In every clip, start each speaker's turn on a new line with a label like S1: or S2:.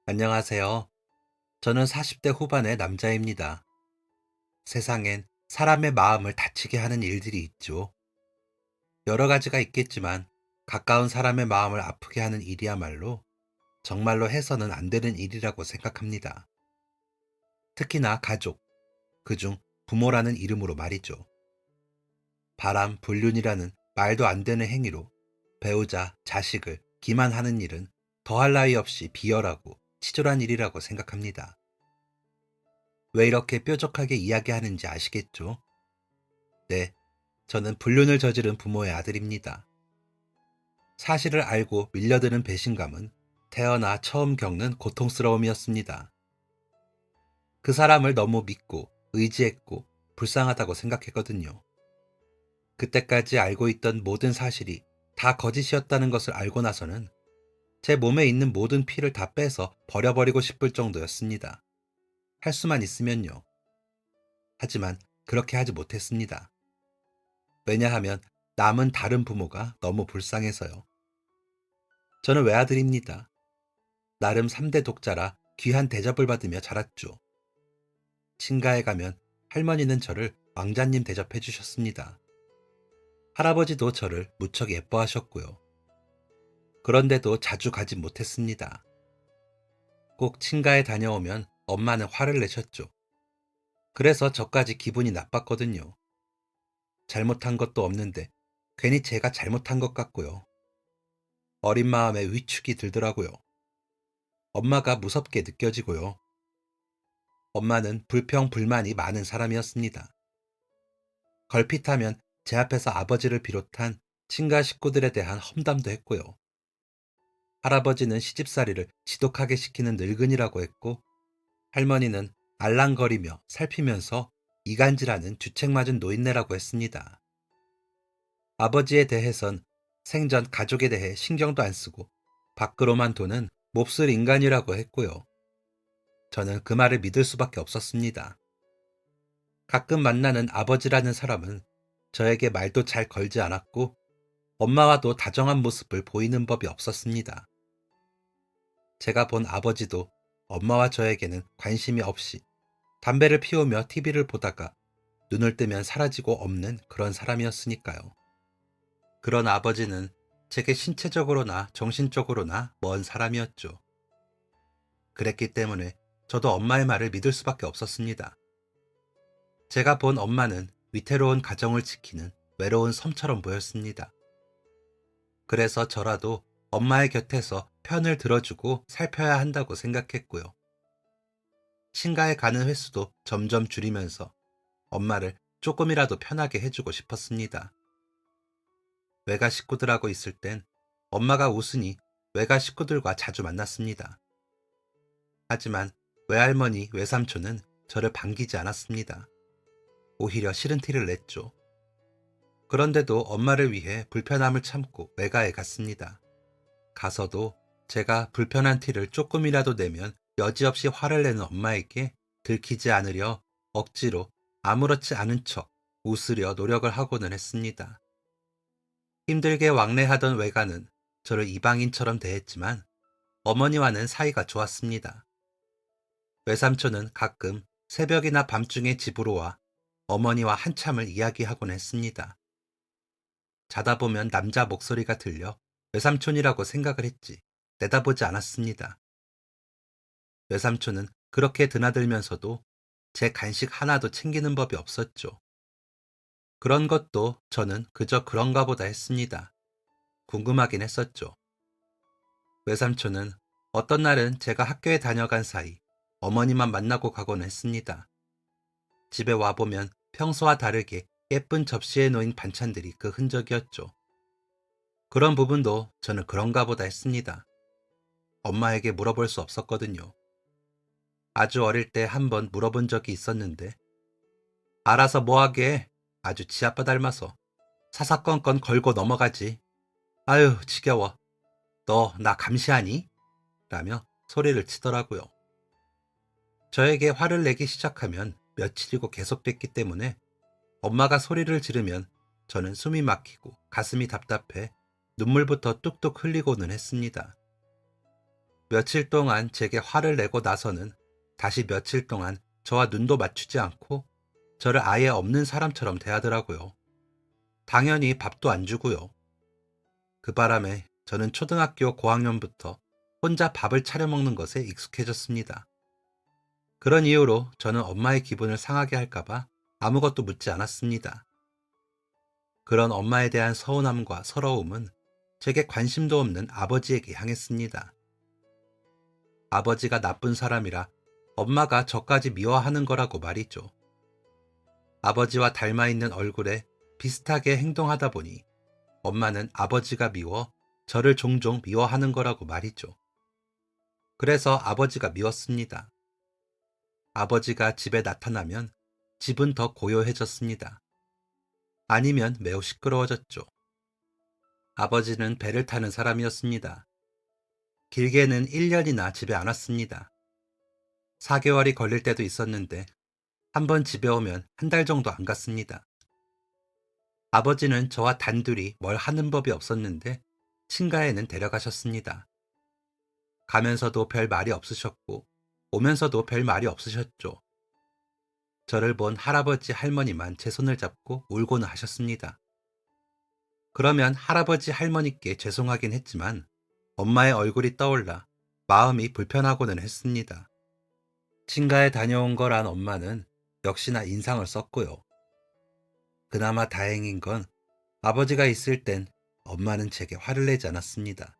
S1: 안녕하세요. 저는 40대 후반의 남자입니다. 세상엔 사람의 마음을 다치게 하는 일들이 있죠. 여러 가지가 있겠지만 가까운 사람의 마음을 아프게 하는 일이야말로 정말로 해서는 안 되는 일이라고 생각합니다. 특히나 가족, 그중 부모라는 이름으로 말이죠. 바람, 불륜이라는 말도 안 되는 행위로 배우자, 자식을 기만하는 일은 더할 나위 없이 비열하고 치졸한 일이라고 생각합니다. 왜 이렇게 뾰족하게 이야기하는지 아시겠죠? 네, 저는 불륜을 저지른 부모의 아들입니다. 사실을 알고 밀려드는 배신감은 태어나 처음 겪는 고통스러움이었습니다. 그 사람을 너무 믿고 의지했고 불쌍하다고 생각했거든요. 그때까지 알고 있던 모든 사실이 다 거짓이었다는 것을 알고 나서는 제 몸에 있는 모든 피를 다 빼서 버려버리고 싶을 정도였습니다. 할 수만 있으면요. 하지만 그렇게 하지 못했습니다. 왜냐하면 남은 다른 부모가 너무 불쌍해서요. 저는 외아들입니다. 나름 3대 독자라 귀한 대접을 받으며 자랐죠. 친가에 가면 할머니는 저를 왕자님 대접해 주셨습니다. 할아버지도 저를 무척 예뻐하셨고요. 그런데도 자주 가지 못했습니다. 꼭 친가에 다녀오면 엄마는 화를 내셨죠. 그래서 저까지 기분이 나빴거든요. 잘못한 것도 없는데 괜히 제가 잘못한 것 같고요. 어린 마음에 위축이 들더라고요. 엄마가 무섭게 느껴지고요. 엄마는 불평, 불만이 많은 사람이었습니다. 걸핏하면 제 앞에서 아버지를 비롯한 친가 식구들에 대한 험담도 했고요. 할아버지는 시집살이를 지독하게 시키는 늙은이라고 했고, 할머니는 알랑거리며 살피면서 이간질하는 주책맞은 노인네라고 했습니다. 아버지에 대해선 생전 가족에 대해 신경도 안 쓰고 밖으로만 도는 몹쓸 인간이라고 했고요. 저는 그 말을 믿을 수밖에 없었습니다. 가끔 만나는 아버지라는 사람은 저에게 말도 잘 걸지 않았고 엄마와도 다정한 모습을 보이는 법이 없었습니다. 제가 본 아버지도 엄마와 저에게는 관심이 없이 담배를 피우며 TV를 보다가 눈을 뜨면 사라지고 없는 그런 사람이었으니까요. 그런 아버지는 제게 신체적으로나 정신적으로나 먼 사람이었죠. 그랬기 때문에 저도 엄마의 말을 믿을 수밖에 없었습니다. 제가 본 엄마는 위태로운 가정을 지키는 외로운 섬처럼 보였습니다. 그래서 저라도 엄마의 곁에서 편을 들어주고 살펴야 한다고 생각했고요. 친가에 가는 횟수도 점점 줄이면서 엄마를 조금이라도 편하게 해주고 싶었습니다. 외가 식구들하고 있을 땐 엄마가 웃으니 외가 식구들과 자주 만났습니다. 하지만 외할머니, 외삼촌은 저를 반기지 않았습니다. 오히려 싫은 티를 냈죠. 그런데도 엄마를 위해 불편함을 참고 외가에 갔습니다. 가서도 제가 불편한 티를 조금이라도 내면 여지없이 화를 내는 엄마에게 들키지 않으려 억지로 아무렇지 않은 척 웃으려 노력을 하고는 했습니다. 힘들게 왕래하던 외가는 저를 이방인처럼 대했지만 어머니와는 사이가 좋았습니다. 외삼촌은 가끔 새벽이나 밤중에 집으로 와 어머니와 한참을 이야기하곤 했습니다. 자다 보면 남자 목소리가 들려 외삼촌이라고 생각을 했지 내다보지 않았습니다. 외삼촌은 그렇게 드나들면서도 제 간식 하나도 챙기는 법이 없었죠. 그런 것도 저는 그저 그런가 보다 했습니다. 궁금하긴 했었죠. 외삼촌은 어떤 날은 제가 학교에 다녀간 사이 어머니만 만나고 가곤 했습니다. 집에 와보면 평소와 다르게 예쁜 접시에 놓인 반찬들이 그 흔적이었죠. 그런 부분도 저는 그런가 보다 했습니다. 엄마에게 물어볼 수 없었거든요. 아주 어릴 때 한 번 물어본 적이 있었는데 알아서 뭐하게 아주 지 아빠 닮아서 사사건건 걸고 넘어가지. 아유 지겨워. 너 나 감시하니? 라며 소리를 치더라고요. 저에게 화를 내기 시작하면 며칠이고 계속됐기 때문에 엄마가 소리를 지르면 저는 숨이 막히고 가슴이 답답해 눈물부터 뚝뚝 흘리고는 했습니다. 며칠 동안 제게 화를 내고 나서는 다시 며칠 동안 저와 눈도 맞추지 않고 저를 아예 없는 사람처럼 대하더라고요. 당연히 밥도 안 주고요. 그 바람에 저는 초등학교 고학년부터 혼자 밥을 차려 먹는 것에 익숙해졌습니다. 그런 이유로 저는 엄마의 기분을 상하게 할까봐 아무것도 묻지 않았습니다. 그런 엄마에 대한 서운함과 서러움은 제게 관심도 없는 아버지에게 향했습니다. 아버지가 나쁜 사람이라 엄마가 저까지 미워하는 거라고 말이죠. 아버지와 닮아 있는 얼굴에 비슷하게 행동하다 보니 엄마는 아버지가 미워 저를 종종 미워하는 거라고 말이죠. 그래서 아버지가 미웠습니다. 아버지가 집에 나타나면 집은 더 고요해졌습니다. 아니면 매우 시끄러워졌죠. 아버지는 배를 타는 사람이었습니다. 길게는 1년이나 집에 안 왔습니다. 4개월이 걸릴 때도 있었는데 한 번 집에 오면 한 달 정도 안 갔습니다. 아버지는 저와 단둘이 뭘 하는 법이 없었는데 친가에는 데려가셨습니다. 가면서도 별 말이 없으셨고 오면서도 별 말이 없으셨죠. 저를 본 할아버지 할머니만 제 손을 잡고 울고는 하셨습니다. 그러면 할아버지 할머니께 죄송하긴 했지만 엄마의 얼굴이 떠올라 마음이 불편하고는 했습니다. 친가에 다녀온 거란 엄마는 역시나 인상을 썼고요. 그나마 다행인 건 아버지가 있을 땐 엄마는 제게 화를 내지 않았습니다.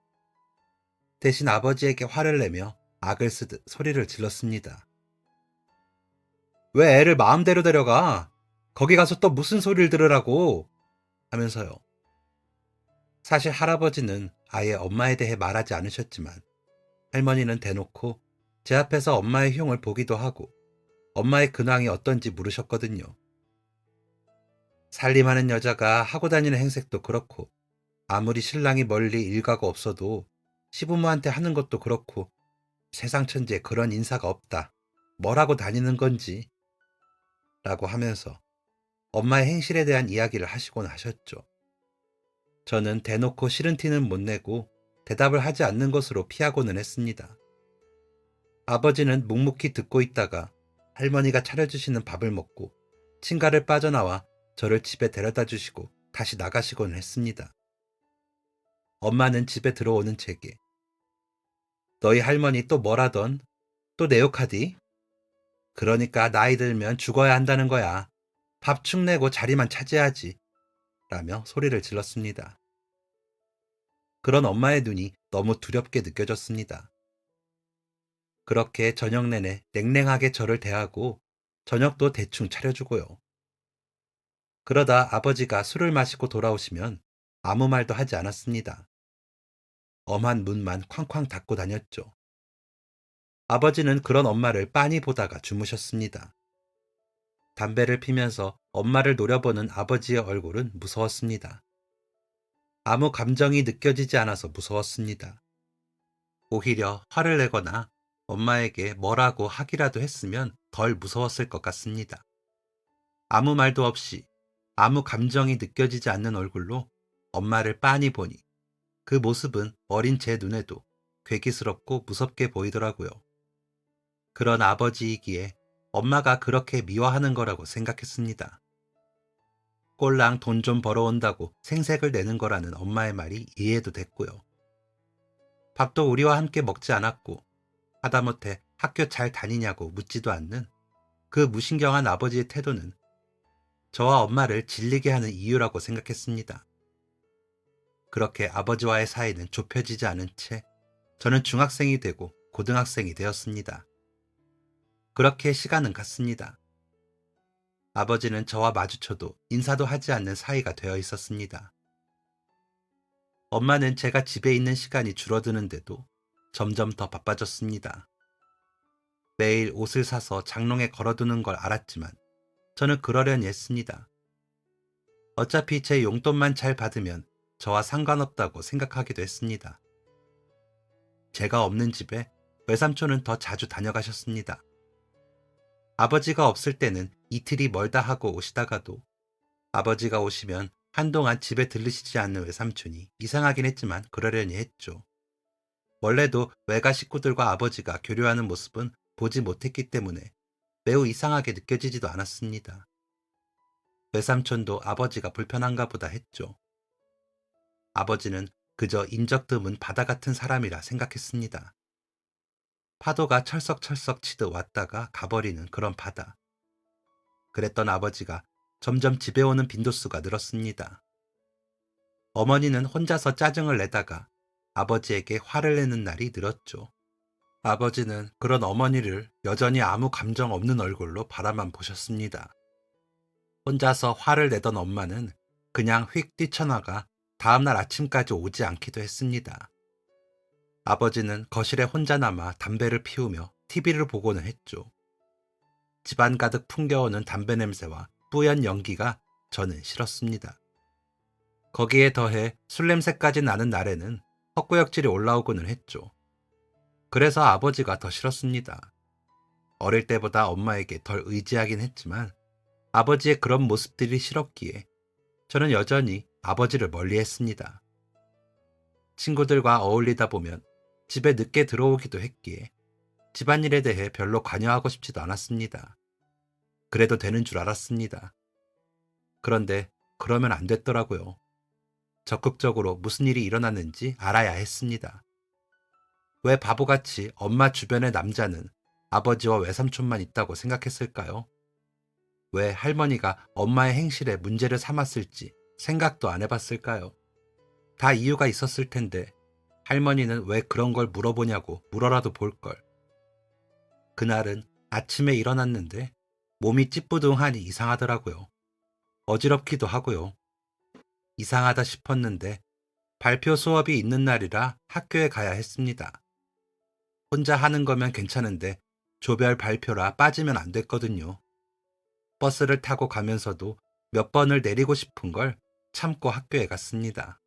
S1: 대신 아버지에게 화를 내며 악을 쓰듯 소리를 질렀습니다. 왜 애를 마음대로 데려가? 거기 가서 또 무슨 소리를 들으라고? 하면서요. 사실 할아버지는 아예 엄마에 대해 말하지 않으셨지만 할머니는 대놓고 제 앞에서 엄마의 흉을 보기도 하고 엄마의 근황이 어떤지 물으셨거든요. 살림하는 여자가 하고 다니는 행색도 그렇고 아무리 신랑이 멀리 일가가 없어도 시부모한테 하는 것도 그렇고 세상 천지에 그런 인사가 없다. 뭘 하고 다니는 건지 라고 하면서 엄마의 행실에 대한 이야기를 하시곤 하셨죠. 저는 대놓고 싫은 티는 못 내고 대답을 하지 않는 것으로 피하고는 했습니다. 아버지는 묵묵히 듣고 있다가 할머니가 차려주시는 밥을 먹고 친가를 빠져나와 저를 집에 데려다 주시고 다시 나가시곤 했습니다. 엄마는 집에 들어오는 제게 너희 할머니 또 뭐라던? 또 내 욕하디? 그러니까 나이 들면 죽어야 한다는 거야. 밥 축내고 자리만 차지하지. 라며 소리를 질렀습니다. 그런 엄마의 눈이 너무 두렵게 느껴졌습니다. 그렇게 저녁 내내 냉랭하게 저를 대하고 저녁도 대충 차려주고요. 그러다 아버지가 술을 마시고 돌아오시면 아무 말도 하지 않았습니다. 엄한 문만 쾅쾅 닫고 다녔죠. 아버지는 그런 엄마를 빤히 보다가 주무셨습니다. 담배를 피면서 엄마를 노려보는 아버지의 얼굴은 무서웠습니다. 아무 감정이 느껴지지 않아서 무서웠습니다. 오히려 화를 내거나 엄마에게 뭐라고 하기라도 했으면 덜 무서웠을 것 같습니다. 아무 말도 없이 아무 감정이 느껴지지 않는 얼굴로 엄마를 빤히 보니 그 모습은 어린 제 눈에도 괴기스럽고 무섭게 보이더라고요. 그런 아버지이기에 엄마가 그렇게 미워하는 거라고 생각했습니다. 꼴랑 돈 좀 벌어온다고 생색을 내는 거라는 엄마의 말이 이해도 됐고요. 밥도 우리와 함께 먹지 않았고 하다못해 학교 잘 다니냐고 묻지도 않는 그 무신경한 아버지의 태도는 저와 엄마를 질리게 하는 이유라고 생각했습니다. 그렇게 아버지와의 사이는 좁혀지지 않은 채 저는 중학생이 되고 고등학생이 되었습니다. 그렇게 시간은 갔습니다. 아버지는 저와 마주쳐도 인사도 하지 않는 사이가 되어 있었습니다. 엄마는 제가 집에 있는 시간이 줄어드는데도 점점 더 바빠졌습니다. 매일 옷을 사서 장롱에 걸어두는 걸 알았지만 저는 그러려니 했습니다. 어차피 제 용돈만 잘 받으면 저와 상관없다고 생각하기도 했습니다. 제가 없는 집에 외삼촌은 더 자주 다녀가셨습니다. 아버지가 없을 때는 이틀이 멀다 하고 오시다가도 아버지가 오시면 한동안 집에 들르시지 않는 외삼촌이 이상하긴 했지만 그러려니 했죠. 원래도 외가 식구들과 아버지가 교류하는 모습은 보지 못했기 때문에 매우 이상하게 느껴지지도 않았습니다. 외삼촌도 아버지가 불편한가 보다 했죠. 아버지는 그저 인적 드문 바다 같은 사람이라 생각했습니다. 파도가 철썩철썩 치듯 왔다가 가버리는 그런 바다. 그랬던 아버지가 점점 집에 오는 빈도수가 늘었습니다. 어머니는 혼자서 짜증을 내다가 아버지에게 화를 내는 날이 늘었죠. 아버지는 그런 어머니를 여전히 아무 감정 없는 얼굴로 바라만 보셨습니다. 혼자서 화를 내던 엄마는 그냥 휙 뛰쳐나가 다음날 아침까지 오지 않기도 했습니다. 아버지는 거실에 혼자 남아 담배를 피우며 TV를 보고는 했죠. 집안 가득 풍겨오는 담배 냄새와 뿌연 연기가 저는 싫었습니다. 거기에 더해 술 냄새까지 나는 날에는 헛구역질이 올라오고는 했죠. 그래서 아버지가 더 싫었습니다. 어릴 때보다 엄마에게 덜 의지하긴 했지만 아버지의 그런 모습들이 싫었기에 저는 여전히 아버지를 멀리했습니다. 친구들과 어울리다 보면 집에 늦게 들어오기도 했기에 집안일에 대해 별로 관여하고 싶지도 않았습니다. 그래도 되는 줄 알았습니다. 그런데 그러면 안 됐더라고요. 적극적으로 무슨 일이 일어났는지 알아야 했습니다. 왜 바보같이 엄마 주변의 남자는 아버지와 외삼촌만 있다고 생각했을까요? 왜 할머니가 엄마의 행실에 문제를 삼았을지 생각도 안 해봤을까요? 다 이유가 있었을 텐데 할머니는 왜 그런 걸 물어보냐고 물어라도 볼걸. 그날은 아침에 일어났는데 몸이 찌뿌둥하니 이상하더라고요. 어지럽기도 하고요. 이상하다 싶었는데 발표 수업이 있는 날이라 학교에 가야 했습니다. 혼자 하는 거면 괜찮은데 조별 발표라 빠지면 안 됐거든요. 버스를 타고 가면서도 몇 번을 내리고 싶은 걸 참고 학교에 갔습니다.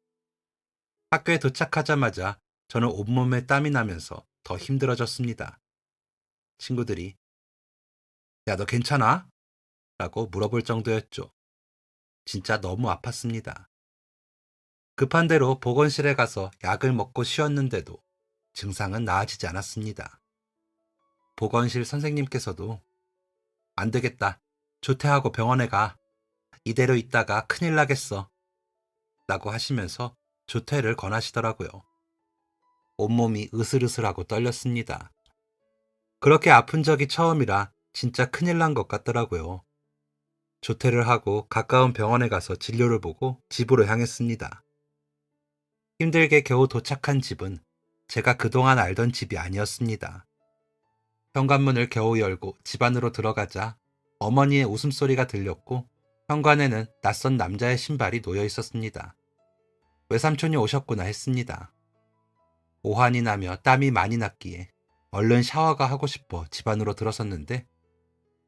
S1: 학교에 도착하자마자 저는 온몸에 땀이 나면서 더 힘들어졌습니다. 친구들이 야, 너 괜찮아? 라고 물어볼 정도였죠. 진짜 너무 아팠습니다. 급한 대로 보건실에 가서 약을 먹고 쉬었는데도 증상은 나아지지 않았습니다. 보건실 선생님께서도 안 되겠다. 조퇴하고 병원에 가. 이대로 있다가 큰일 나겠어. 라고 하시면서 조퇴를 권하시더라고요. 온몸이 으슬으슬하고 떨렸습니다. 그렇게 아픈 적이 처음이라 진짜 큰일 난 것 같더라고요. 조퇴를 하고 가까운 병원에 가서 진료를 보고 집으로 향했습니다. 힘들게 겨우 도착한 집은 제가 그동안 알던 집이 아니었습니다. 현관문을 겨우 열고 집 안으로 들어가자 어머니의 웃음소리가 들렸고 현관에는 낯선 남자의 신발이 놓여 있었습니다. 외삼촌이 오셨구나 했습니다. 오한이 나며 땀이 많이 났기에 얼른 샤워가 하고 싶어 집 안으로 들어섰는데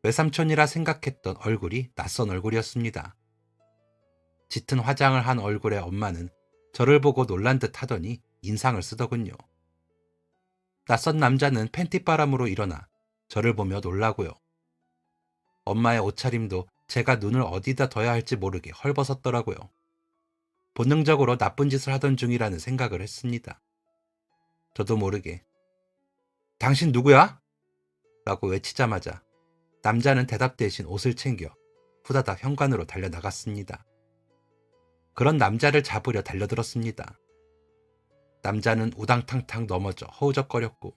S1: 외삼촌이라 생각했던 얼굴이 낯선 얼굴이었습니다. 짙은 화장을 한 얼굴의 엄마는 저를 보고 놀란 듯 하더니 인상을 쓰더군요. 낯선 남자는 팬티바람으로 일어나 저를 보며 놀라고요. 엄마의 옷차림도 제가 눈을 어디다 둬야 할지 모르게 헐벗었더라고요. 본능적으로 나쁜 짓을 하던 중이라는 생각을 했습니다. 저도 모르게 당신 누구야? 라고 외치자마자 남자는 대답 대신 옷을 챙겨 후다닥 현관으로 달려나갔습니다. 그런 남자를 잡으려 달려들었습니다. 남자는 우당탕탕 넘어져 허우적거렸고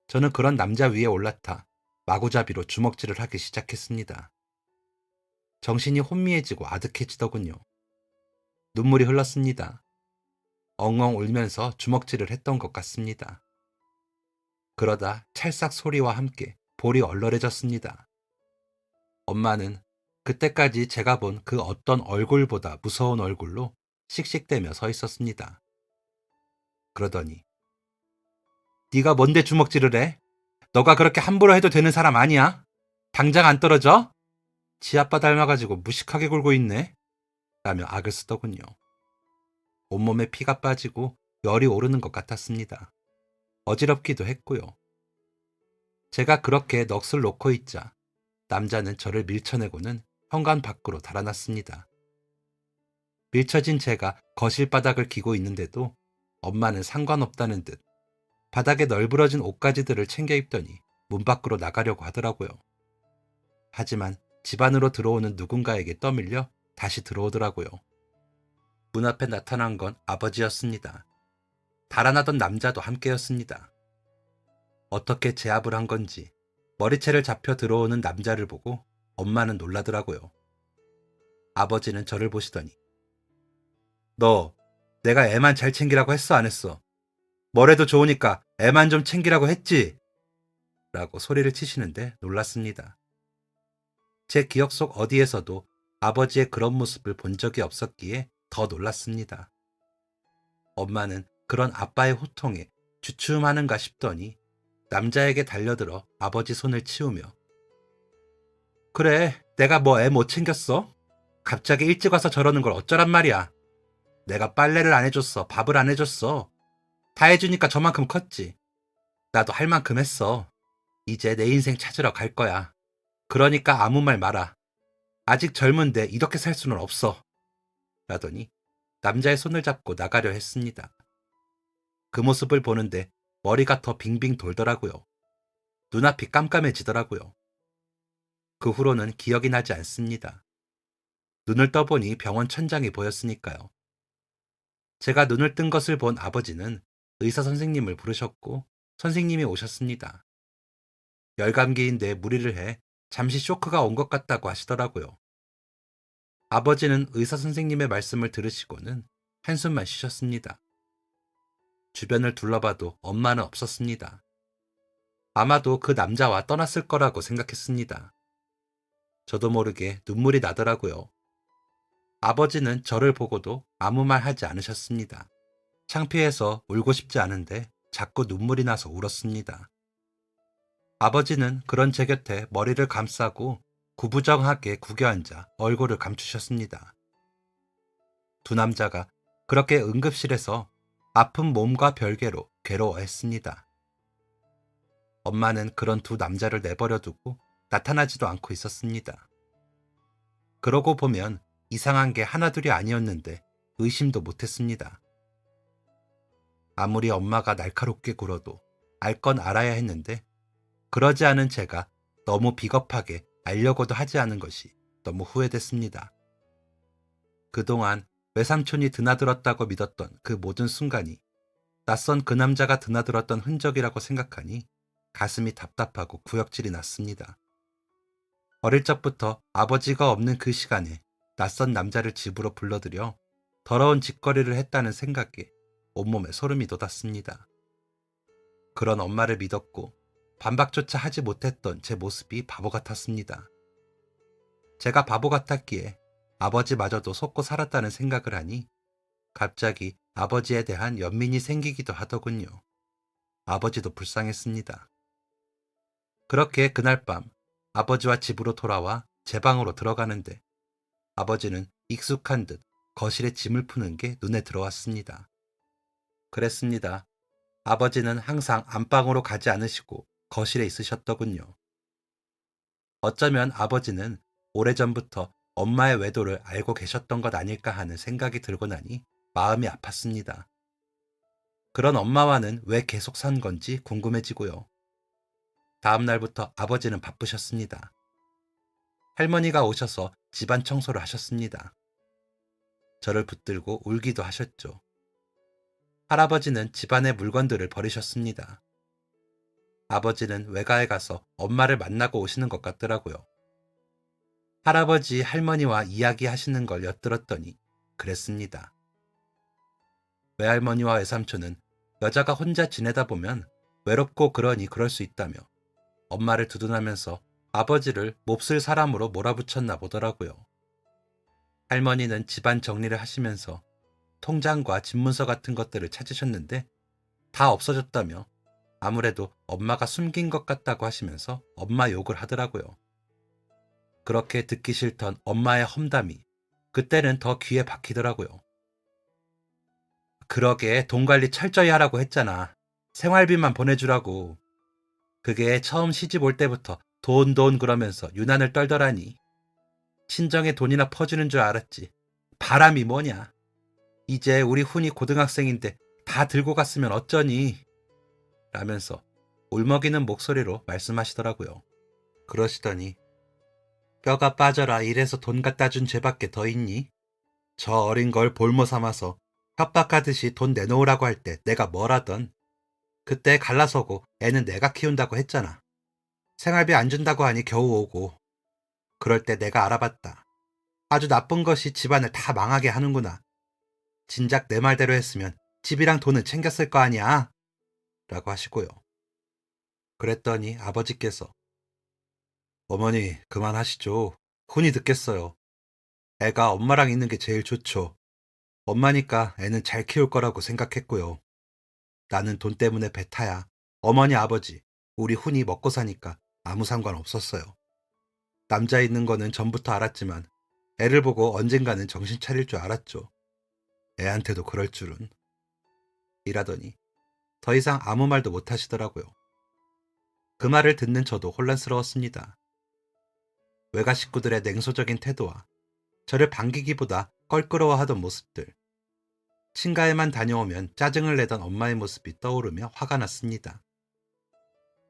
S1: 저는 그런 남자 위에 올라타 마구잡이로 주먹질을 하기 시작했습니다. 정신이 혼미해지고 아득해지더군요. 눈물이 흘렀습니다. 엉엉 울면서 주먹질을 했던 것 같습니다. 그러다 찰싹 소리와 함께 볼이 얼얼해졌습니다. 엄마는 그때까지 제가 본 그 어떤 얼굴보다 무서운 얼굴로 씩씩대며 서 있었습니다. 그러더니 네가 뭔데 주먹질을 해? 너가 그렇게 함부로 해도 되는 사람 아니야? 당장 안 떨어져? 지 아빠 닮아가지고 무식하게 굴고 있네? 라며 악을 쓰더군요. 온몸에 피가 빠지고 열이 오르는 것 같았습니다. 어지럽기도 했고요. 제가 그렇게 넋을 놓고 있자 남자는 저를 밀쳐내고는 현관 밖으로 달아났습니다. 밀쳐진 제가 거실 바닥을 기고 있는데도 엄마는 상관없다는 듯 바닥에 널브러진 옷가지들을 챙겨 입더니 문 밖으로 나가려고 하더라고요. 하지만 집 안으로 들어오는 누군가에게 떠밀려 다시 들어오더라고요. 문 앞에 나타난 건 아버지였습니다. 달아나던 남자도 함께였습니다. 어떻게 제압을 한 건지 머리채를 잡혀 들어오는 남자를 보고 엄마는 놀라더라고요. 아버지는 저를 보시더니 너 내가 애만 잘 챙기라고 했어 안 했어? 뭐래도 좋으니까 애만 좀 챙기라고 했지? 라고 소리를 치시는데 놀랐습니다. 제 기억 속 어디에서도 아버지의 그런 모습을 본 적이 없었기에 더 놀랐습니다. 엄마는 그런 아빠의 호통에 주춤하는가 싶더니 남자에게 달려들어 아버지 손을 치우며 그래, 내가 뭐 애 못 챙겼어? 갑자기 일찍 와서 저러는 걸 어쩌란 말이야. 내가 빨래를 안 해줬어, 밥을 안 해줬어. 다 해주니까 저만큼 컸지. 나도 할 만큼 했어. 이제 내 인생 찾으러 갈 거야. 그러니까 아무 말 마라. 아직 젊은데 이렇게 살 수는 없어. 라더니 남자의 손을 잡고 나가려 했습니다. 그 모습을 보는데 머리가 더 빙빙 돌더라고요. 눈앞이 깜깜해지더라고요. 그 후로는 기억이 나지 않습니다. 눈을 떠보니 병원 천장이 보였으니까요. 제가 눈을 뜬 것을 본 아버지는 의사 선생님을 부르셨고 선생님이 오셨습니다. 열감기인데 무리를 해 잠시 쇼크가 온 것 같다고 하시더라고요. 아버지는 의사 선생님의 말씀을 들으시고는 한숨만 쉬셨습니다. 주변을 둘러봐도 엄마는 없었습니다. 아마도 그 남자와 떠났을 거라고 생각했습니다. 저도 모르게 눈물이 나더라고요. 아버지는 저를 보고도 아무 말 하지 않으셨습니다. 창피해서 울고 싶지 않은데 자꾸 눈물이 나서 울었습니다. 아버지는 그런 제 곁에 머리를 감싸고 구부정하게 구겨앉아 얼굴을 감추셨습니다. 두 남자가 그렇게 응급실에서 아픈 몸과 별개로 괴로워했습니다. 엄마는 그런 두 남자를 내버려 두고 나타나지도 않고 있었습니다. 그러고 보면 이상한 게 하나둘이 아니었는데 의심도 못했습니다. 아무리 엄마가 날카롭게 굴어도 알 건 알아야 했는데 그러지 않은 제가 너무 비겁하게 알려고도 하지 않은 것이 너무 후회됐습니다. 그동안 외삼촌이 드나들었다고 믿었던 그 모든 순간이 낯선 그 남자가 드나들었던 흔적이라고 생각하니 가슴이 답답하고 구역질이 났습니다. 어릴 적부터 아버지가 없는 그 시간에 낯선 남자를 집으로 불러들여 더러운 짓거리를 했다는 생각에 온몸에 소름이 돋았습니다. 그런 엄마를 믿었고 반박조차 하지 못했던 제 모습이 바보 같았습니다. 제가 바보 같았기에 아버지마저도 속고 살았다는 생각을 하니 갑자기 아버지에 대한 연민이 생기기도 하더군요. 아버지도 불쌍했습니다. 그렇게 그날 밤 아버지와 집으로 돌아와 제 방으로 들어가는데 아버지는 익숙한 듯 거실에 짐을 푸는 게 눈에 들어왔습니다. 그랬습니다. 아버지는 항상 안방으로 가지 않으시고 거실에 있으셨더군요. 어쩌면 아버지는 오래전부터 엄마의 외도를 알고 계셨던 것 아닐까 하는 생각이 들고 나니 마음이 아팠습니다. 그런 엄마와는 왜 계속 산 건지 궁금해지고요. 다음 날부터 아버지는 바쁘셨습니다. 할머니가 오셔서 집안 청소를 하셨습니다. 저를 붙들고 울기도 하셨죠. 할아버지는 집안의 물건들을 버리셨습니다. 아버지는 외가에 가서 엄마를 만나고 오시는 것 같더라고요. 할아버지, 할머니와 이야기하시는 걸 엿들었더니 그랬습니다. 외할머니와 외삼촌은 여자가 혼자 지내다 보면 외롭고 그러니 그럴 수 있다며 엄마를 두둔하면서 아버지를 몹쓸 사람으로 몰아붙였나 보더라고요. 할머니는 집안 정리를 하시면서 통장과 집문서 같은 것들을 찾으셨는데 다 없어졌다며 아무래도 엄마가 숨긴 것 같다고 하시면서 엄마 욕을 하더라고요. 그렇게 듣기 싫던 엄마의 험담이 그때는 더 귀에 박히더라고요. 그러게 돈 관리 철저히 하라고 했잖아. 생활비만 보내주라고. 그게 처음 시집 올 때부터 돈 그러면서 유난을 떨더라니. 친정에 돈이나 퍼주는 줄 알았지. 바람이 뭐냐. 이제 우리 훈이 고등학생인데 다 들고 갔으면 어쩌니. 라면서 울먹이는 목소리로 말씀하시더라고요. 그러시더니 뼈가 빠져라 이래서 돈 갖다 준 죄밖에 더 있니? 저 어린 걸 볼모 삼아서 협박하듯이 돈 내놓으라고 할 때 내가 뭘 하던 그때 갈라서고 애는 내가 키운다고 했잖아. 생활비 안 준다고 하니 겨우 오고 그럴 때 내가 알아봤다. 아주 나쁜 것이 집안을 다 망하게 하는구나. 진작 내 말대로 했으면 집이랑 돈은 챙겼을 거 아니야? 라고 하시고요. 그랬더니 아버지께서 어머니 그만하시죠. 혼이 듣겠어요. 애가 엄마랑 있는 게 제일 좋죠. 엄마니까 애는 잘 키울 거라고 생각했고요. 나는 돈 때문에 배타야. 어머니 아버지 우리 훈이 먹고 사니까 아무 상관 없었어요. 남자 있는 거는 전부터 알았지만 애를 보고 언젠가는 정신 차릴 줄 알았죠. 애한테도 그럴 줄은. 이라더니 더 이상 아무 말도 못 하시더라고요. 그 말을 듣는 저도 혼란스러웠습니다. 외가 식구들의 냉소적인 태도와 저를 반기기보다 껄끄러워하던 모습들. 친가에만 다녀오면 짜증을 내던 엄마의 모습이 떠오르며 화가 났습니다.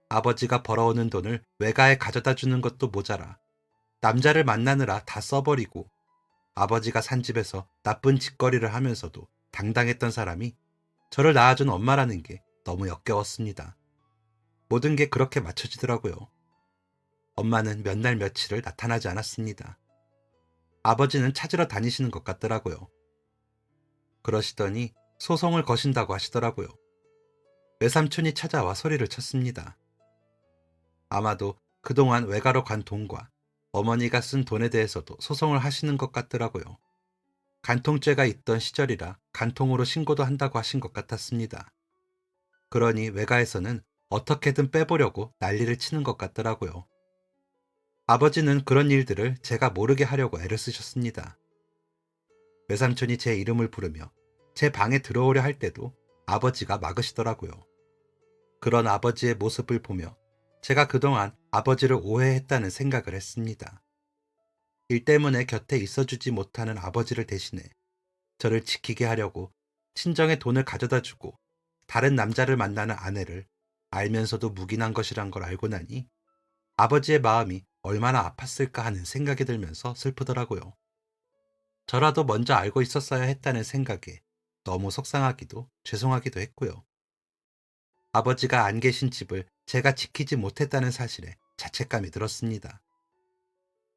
S1: 아버지가 벌어오는 돈을 외가에 가져다 주는 것도 모자라 남자를 만나느라 다 써버리고 아버지가 산 집에서 나쁜 짓거리를 하면서도 당당했던 사람이 저를 낳아준 엄마라는 게 너무 역겨웠습니다. 모든 게 그렇게 맞춰지더라고요. 엄마는 몇 날 며칠을 나타나지 않았습니다. 아버지는 찾으러 다니시는 것 같더라고요. 그러시더니 소송을 거신다고 하시더라고요. 외삼촌이 찾아와 소리를 쳤습니다. 아마도 그동안 외가로 간 돈과 어머니가 쓴 돈에 대해서도 소송을 하시는 것 같더라고요. 간통죄가 있던 시절이라 간통으로 신고도 한다고 하신 것 같았습니다. 그러니 외가에서는 어떻게든 빼보려고 난리를 치는 것 같더라고요. 아버지는 그런 일들을 제가 모르게 하려고 애를 쓰셨습니다. 외삼촌이 제 이름을 부르며 제 방에 들어오려 할 때도 아버지가 막으시더라고요. 그런 아버지의 모습을 보며 제가 그동안 아버지를 오해했다는 생각을 했습니다. 일 때문에 곁에 있어주지 못하는 아버지를 대신해 저를 지키게 하려고 친정에 돈을 가져다 주고 다른 남자를 만나는 아내를 알면서도 묵인한 것이란 걸 알고 나니 아버지의 마음이 얼마나 아팠을까 하는 생각이 들면서 슬프더라고요. 저라도 먼저 알고 있었어야 했다는 생각에 너무 속상하기도 죄송하기도 했고요. 아버지가 안 계신 집을 제가 지키지 못했다는 사실에 자책감이 들었습니다.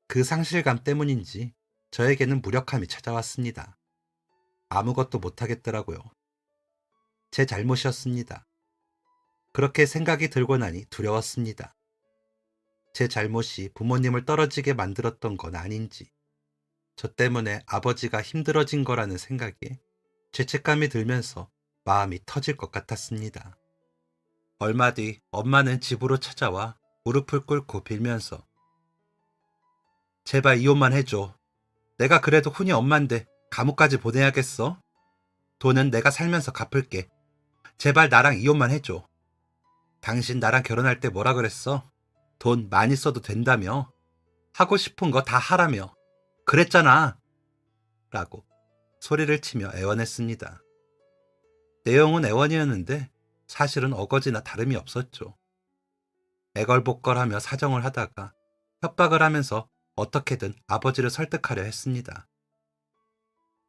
S1: 그 상실감 때문인지 저에게는 무력함이 찾아왔습니다. 아무것도 못하겠더라고요. 제 잘못이었습니다. 그렇게 생각이 들고 나니 두려웠습니다. 제 잘못이 부모님을 떨어지게 만들었던 건 아닌지, 저 때문에 아버지가 힘들어진 거라는 생각에 죄책감이 들면서 마음이 터질 것 같았습니다. 얼마 뒤 엄마는 집으로 찾아와 무릎을 꿇고 빌면서 제발 이혼만 해줘. 내가 그래도 훈이 엄마인데 감옥까지 보내야겠어? 돈은 내가 살면서 갚을게. 제발 나랑 이혼만 해줘. 당신 나랑 결혼할 때 뭐라 그랬어? 돈 많이 써도 된다며? 하고 싶은 거 다 하라며. 그랬잖아. 라고 소리를 치며 애원했습니다. 내용은 애원이었는데 사실은 어거지나 다름이 없었죠. 애걸복걸하며 사정을 하다가 협박을 하면서 어떻게든 아버지를 설득하려 했습니다.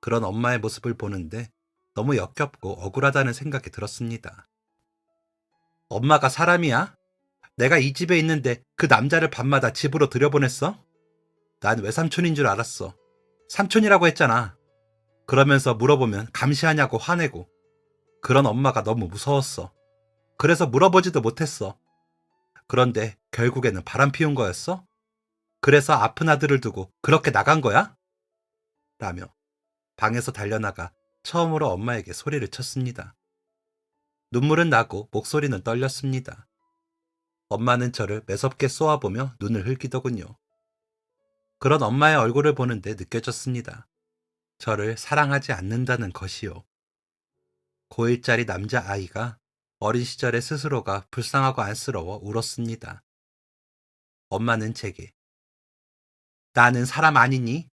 S1: 그런 엄마의 모습을 보는데 너무 역겹고 억울하다는 생각이 들었습니다. 엄마가 사람이야? 내가 이 집에 있는데 그 남자를 밤마다 집으로 들여보냈어? 난 외삼촌인 줄 알았어. 삼촌이라고 했잖아. 그러면서 물어보면 감시하냐고 화내고 그런 엄마가 너무 무서웠어. 그래서 물어보지도 못했어. 그런데 결국에는 바람 피운 거였어? 그래서 아픈 아들을 두고 그렇게 나간 거야? 라며 방에서 달려나가 처음으로 엄마에게 소리를 쳤습니다. 눈물은 나고 목소리는 떨렸습니다. 엄마는 저를 매섭게 쏘아보며 눈을 흘기더군요. 그런 엄마의 얼굴을 보는데 느껴졌습니다. 저를 사랑하지 않는다는 것이요. 고1짜리 남자아이가 어린 시절에 스스로가 불쌍하고 안쓰러워 울었습니다. 엄마는 제게 나는 사람 아니니?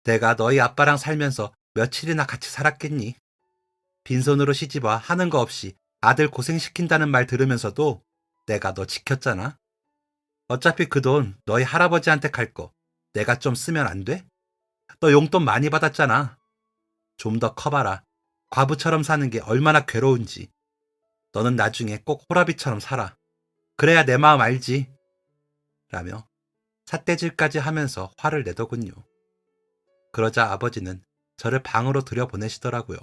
S1: 내가 너희 아빠랑 살면서 며칠이나 같이 살았겠니? 빈손으로 시집와 하는 거 없이 아들 고생시킨다는 말 들으면서도 내가 너 지켰잖아. 어차피 그 돈 너희 할아버지한테 갈 거 내가 좀 쓰면 안 돼? 너 용돈 많이 받았잖아. 좀 더 커봐라. 과부처럼 사는 게 얼마나 괴로운지. 너는 나중에 꼭 호라비처럼 살아. 그래야 내 마음 알지. 라며 삿대질까지 하면서 화를 내더군요. 그러자 아버지는 저를 방으로 들여보내시더라고요.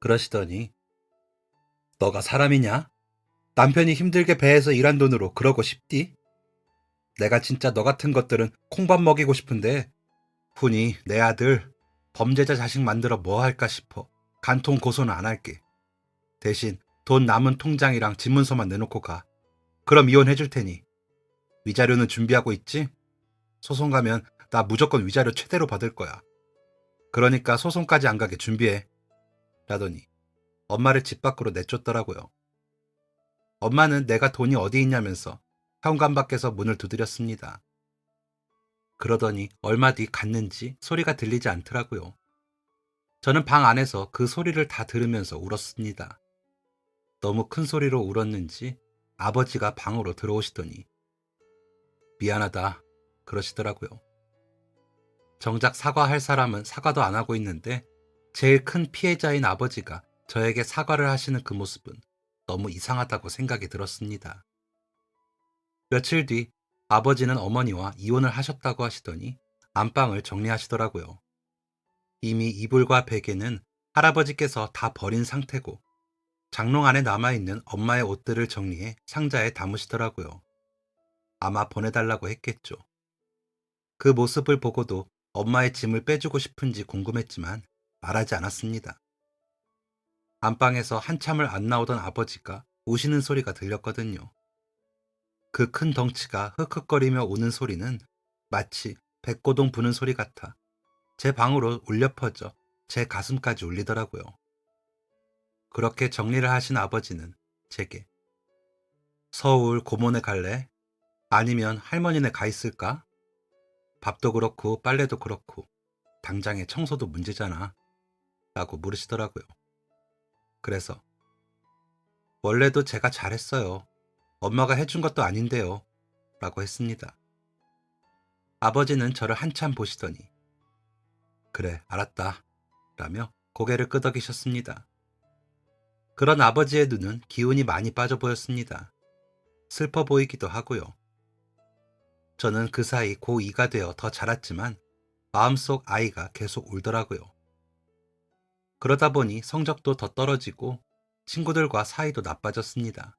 S1: 그러시더니 너가 사람이냐? 남편이 힘들게 배에서 일한 돈으로 그러고 싶디? 내가 진짜 너 같은 것들은 콩밥 먹이고 싶은데 훈이 내 아들 범죄자 자식 만들어 뭐 할까 싶어. 간통 고소는 안 할게. 대신 돈 남은 통장이랑 집문서만 내놓고 가. 그럼 이혼해 줄 테니. 위자료는 준비하고 있지? 소송 가면 나 무조건 위자료 최대로 받을 거야. 그러니까 소송까지 안 가게 준비해. 라더니 엄마를 집 밖으로 내쫓더라고요. 엄마는 내가 돈이 어디 있냐면서 현관 밖에서 문을 두드렸습니다. 그러더니 얼마 뒤 갔는지 소리가 들리지 않더라고요. 저는 방 안에서 그 소리를 다 들으면서 울었습니다. 너무 큰 소리로 울었는지 아버지가 방으로 들어오시더니 미안하다 그러시더라고요. 정작 사과할 사람은 사과도 안 하고 있는데 제일 큰 피해자인 아버지가 저에게 사과를 하시는 그 모습은 너무 이상하다고 생각이 들었습니다. 며칠 뒤 아버지는 어머니와 이혼을 하셨다고 하시더니 안방을 정리하시더라고요. 이미 이불과 베개는 할아버지께서 다 버린 상태고 장롱 안에 남아있는 엄마의 옷들을 정리해 상자에 담으시더라고요. 아마 보내달라고 했겠죠. 그 모습을 보고도 엄마의 짐을 빼주고 싶은지 궁금했지만 말하지 않았습니다. 안방에서 한참을 안 나오던 아버지가 우시는 소리가 들렸거든요. 그 큰 덩치가 흑흑거리며 우는 소리는 마치 백고동 부는 소리 같아 제 방으로 울려 퍼져 제 가슴까지 울리더라고요. 그렇게 정리를 하신 아버지는 제게 서울 고모네 갈래? 아니면 할머니네 가 있을까? 밥도 그렇고 빨래도 그렇고 당장에 청소도 문제잖아. 라고 물으시더라고요. 그래서 원래도 제가 잘했어요. 엄마가 해준 것도 아닌데요. 라고 했습니다. 아버지는 저를 한참 보시더니 그래 알았다. 라며 고개를 끄덕이셨습니다. 그런 아버지의 눈은 기운이 많이 빠져 보였습니다. 슬퍼 보이기도 하고요. 저는 그 사이 고2가 되어 더 자랐지만 마음속 아이가 계속 울더라고요. 그러다 보니 성적도 더 떨어지고 친구들과 사이도 나빠졌습니다.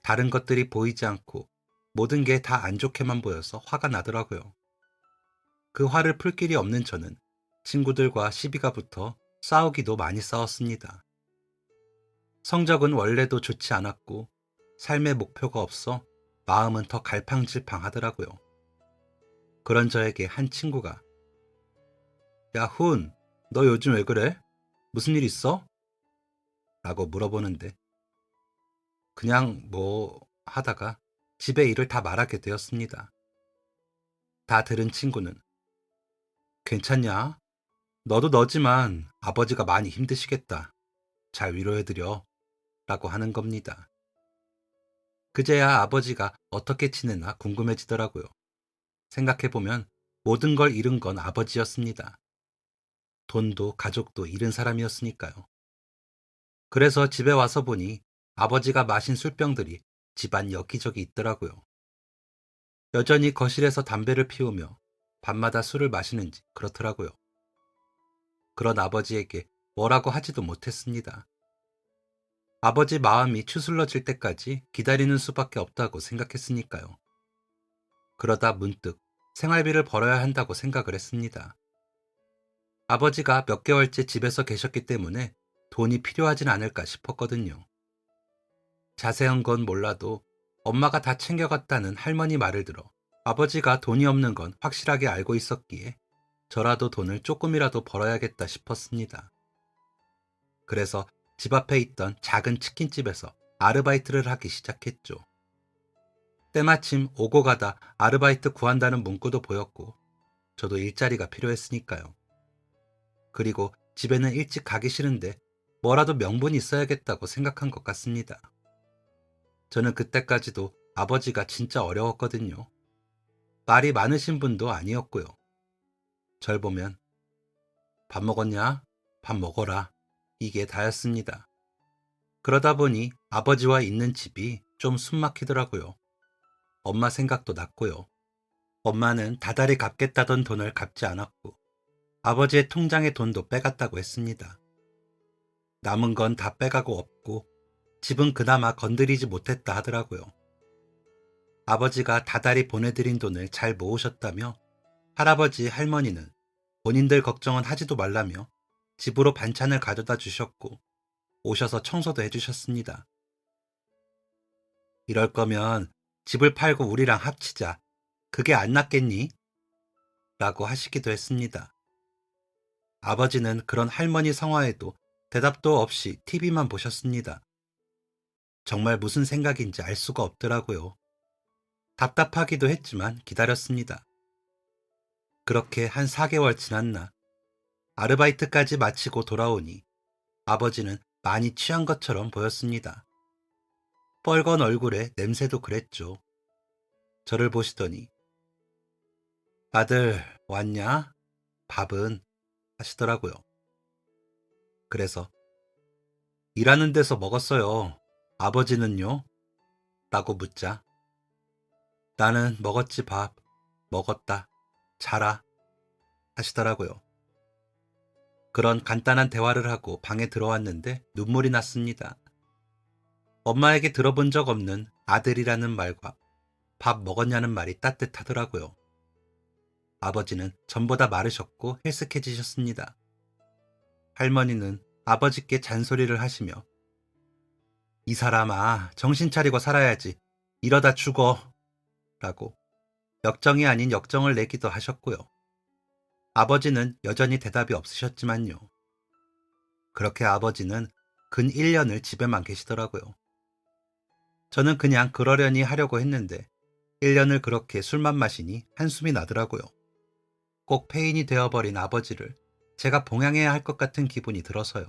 S1: 다른 것들이 보이지 않고 모든 게 다 안 좋게만 보여서 화가 나더라고요. 그 화를 풀 길이 없는 저는 친구들과 시비가 붙어 싸우기도 많이 싸웠습니다. 성적은 원래도 좋지 않았고 삶의 목표가 없어 마음은 더 갈팡질팡하더라고요. 그런 저에게 한 친구가 야, 훈, 너 요즘 왜 그래? 무슨 일 있어? 라고 물어보는데 그냥 뭐 하다가 집에 일을 다 말하게 되었습니다. 다 들은 친구는 괜찮냐? 너도 너지만 아버지가 많이 힘드시겠다. 잘 위로해드려. 라고 하는 겁니다. 그제야 아버지가 어떻게 지내나 궁금해지더라고요. 생각해보면 모든 걸 잃은 건 아버지였습니다. 돈도 가족도 잃은 사람이었으니까요. 그래서 집에 와서 보니 아버지가 마신 술병들이 집안 여기저기 있더라고요. 여전히 거실에서 담배를 피우며 밤마다 술을 마시는지 그렇더라고요. 그런 아버지에게 뭐라고 하지도 못했습니다. 아버지 마음이 추슬러질 때까지 기다리는 수밖에 없다고 생각했으니까요. 그러다 문득 생활비를 벌어야 한다고 생각을 했습니다. 아버지가 몇 개월째 집에서 계셨기 때문에 돈이 필요하진 않을까 싶었거든요. 자세한 건 몰라도 엄마가 다 챙겨갔다는 할머니 말을 들어 아버지가 돈이 없는 건 확실하게 알고 있었기에 저라도 돈을 조금이라도 벌어야겠다 싶었습니다. 그래서 집 앞에 있던 작은 치킨집에서 아르바이트를 하기 시작했죠. 때마침 오고 가다 아르바이트 구한다는 문구도 보였고 저도 일자리가 필요했으니까요. 그리고 집에는 일찍 가기 싫은데 뭐라도 명분이 있어야겠다고 생각한 것 같습니다. 저는 그때까지도 아버지가 진짜 어려웠거든요. 말이 많으신 분도 아니었고요. 절 보면 밥 먹었냐? 밥 먹어라. 이게 다였습니다. 그러다 보니 아버지와 있는 집이 좀 숨막히더라고요. 엄마 생각도 났고요. 엄마는 다달이 갚겠다던 돈을 갚지 않았고 아버지의 통장의 돈도 빼갔다고 했습니다. 남은 건 다 빼가고 없고 집은 그나마 건드리지 못했다 하더라고요. 아버지가 다달이 보내드린 돈을 잘 모으셨다며 할아버지 할머니는 본인들 걱정은 하지도 말라며 집으로 반찬을 가져다 주셨고 오셔서 청소도 해주셨습니다. 이럴 거면 집을 팔고 우리랑 합치자. 그게 안 낫겠니? 라고 하시기도 했습니다. 아버지는 그런 할머니 성화에도 대답도 없이 TV만 보셨습니다. 정말 무슨 생각인지 알 수가 없더라고요. 답답하기도 했지만 기다렸습니다. 그렇게 한 4개월 지났나 아르바이트까지 마치고 돌아오니 아버지는 많이 취한 것처럼 보였습니다. 뻘건 얼굴에 냄새도 그랬죠. 저를 보시더니 아들 왔냐? 밥은? 하시더라고요. 그래서 일하는 데서 먹었어요. 아버지는요? 라고 묻자 나는 먹었지 밥. 먹었다. 자라. 하시더라고요. 그런 간단한 대화를 하고 방에 들어왔는데 눈물이 났습니다. 엄마에게 들어본 적 없는 아들이라는 말과 밥 먹었냐는 말이 따뜻하더라고요. 아버지는 전보다 마르셨고 헬쓱해지셨습니다. 할머니는 아버지께 잔소리를 하시며 이 사람아 정신 차리고 살아야지 이러다 죽어 라고 역정이 아닌 역정을 내기도 하셨고요. 아버지는 여전히 대답이 없으셨지만요. 그렇게 아버지는 근 1년을 집에만 계시더라고요. 저는 그냥 그러려니 하려고 했는데 1년을 그렇게 술만 마시니 한숨이 나더라고요. 꼭 폐인이 되어버린 아버지를 제가 봉양해야 할 것 같은 기분이 들어서요.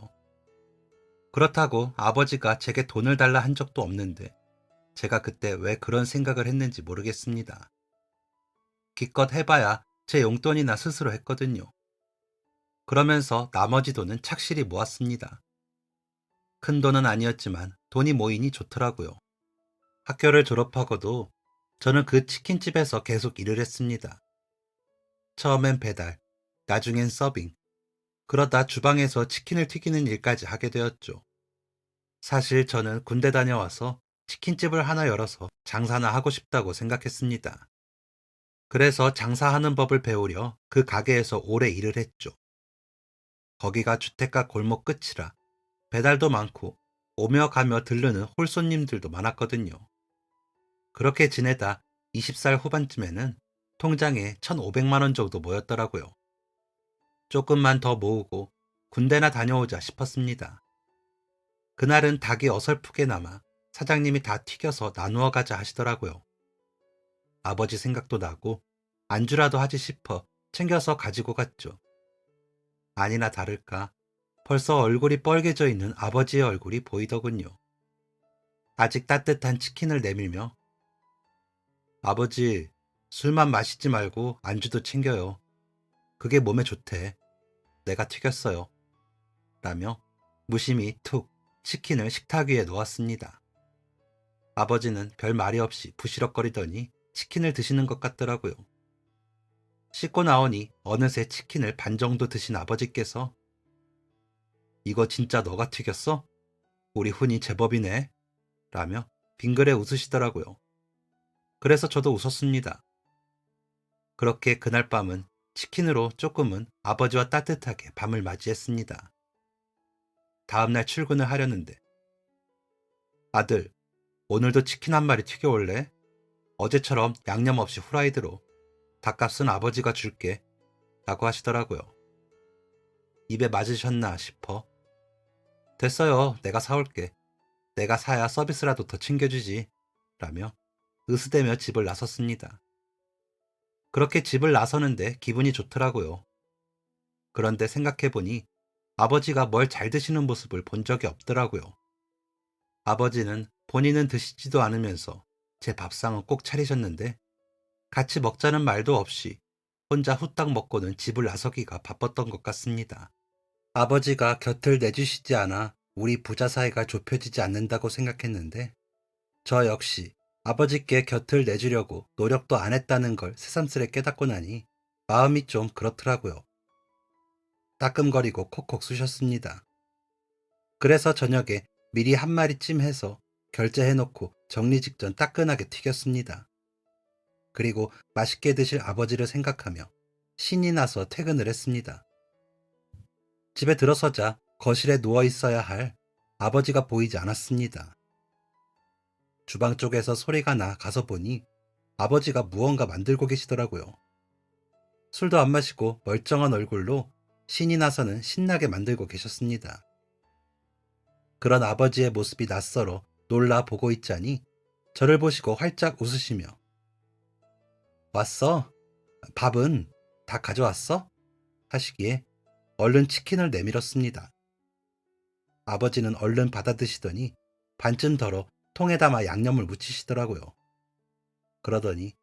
S1: 그렇다고 아버지가 제게 돈을 달라 한 적도 없는데 제가 그때 왜 그런 생각을 했는지 모르겠습니다. 기껏 해봐야 제 용돈이나 스스로 했거든요. 그러면서 나머지 돈은 착실히 모았습니다. 큰 돈은 아니었지만 돈이 모이니 좋더라고요. 학교를 졸업하고도 저는 그 치킨집에서 계속 일을 했습니다. 처음엔 배달, 나중엔 서빙, 그러다 주방에서 치킨을 튀기는 일까지 하게 되었죠. 사실 저는 군대 다녀와서 치킨집을 하나 열어서 장사나 하고 싶다고 생각했습니다. 그래서 장사하는 법을 배우려 그 가게에서 오래 일을 했죠. 거기가 주택가 골목 끝이라 배달도 많고 오며 가며 들르는 홀손님들도 많았거든요. 그렇게 지내다 20살 후반쯤에는 통장에 1,500만 원 정도 모였더라고요. 조금만 더 모으고 군대나 다녀오자 싶었습니다. 그날은 닭이 어설프게 남아 사장님이 다 튀겨서 나누어 가자 하시더라고요. 아버지 생각도 나고 안주라도 하지 싶어 챙겨서 가지고 갔죠. 아니나 다를까 벌써 얼굴이 뻘개져 있는 아버지의 얼굴이 보이더군요. 아직 따뜻한 치킨을 내밀며 아버지 술만 마시지 말고 안주도 챙겨요. 그게 몸에 좋대. 내가 튀겼어요. 라며 무심히 툭 치킨을 식탁 위에 놓았습니다. 아버지는 별 말이 없이 부시럭거리더니 치킨을 드시는 것 같더라고요. 씻고 나오니 어느새 치킨을 반 정도 드신 아버지께서 이거 진짜 너가 튀겼어? 우리 훈이 제법이네. 라며 빙그레 웃으시더라고요. 그래서 저도 웃었습니다. 그렇게 그날 밤은 치킨으로 조금은 아버지와 따뜻하게 밤을 맞이했습니다. 다음날 출근을 하려는데 아들, 오늘도 치킨 한 마리 튀겨올래? 어제처럼 양념 없이 후라이드로 닭값은 아버지가 줄게 라고 하시더라고요. 입에 맞으셨나 싶어 됐어요. 내가 사올게. 내가 사야 서비스라도 더 챙겨주지 라며 으스대며 집을 나섰습니다. 그렇게 집을 나서는데 기분이 좋더라고요. 그런데 생각해보니 아버지가 뭘 잘 드시는 모습을 본 적이 없더라고요. 아버지는 본인은 드시지도 않으면서 제 밥상은 꼭 차리셨는데 같이 먹자는 말도 없이 혼자 후딱 먹고는 집을 나서기가 바빴던 것 같습니다. 아버지가 곁을 내주시지 않아 우리 부자 사이가 좁혀지지 않는다고 생각했는데 저 역시 아버지께 곁을 내주려고 노력도 안 했다는 걸 새삼스레 깨닫고 나니 마음이 좀 그렇더라고요. 따끔거리고 콕콕 쑤셨습니다. 그래서 저녁에 미리 한 마리쯤 해서 결제해놓고 정리 직전 따끈하게 튀겼습니다. 그리고 맛있게 드실 아버지를 생각하며 신이 나서 퇴근을 했습니다. 집에 들어서자 거실에 누워 있어야 할 아버지가 보이지 않았습니다. 주방 쪽에서 소리가 나 가서 보니 아버지가 무언가 만들고 계시더라고요. 술도 안 마시고 멀쩡한 얼굴로 신이 나서는 신나게 만들고 계셨습니다. 그런 아버지의 모습이 낯설어 놀라 보고 있자니 저를 보시고 활짝 웃으시며 왔어? 밥은 다 가져왔어? 하시기에 얼른 치킨을 내밀었습니다. 아버지는 얼른 받아 드시더니 반쯤 덜어 통에 담아 양념을 묻히시더라고요. 그러더니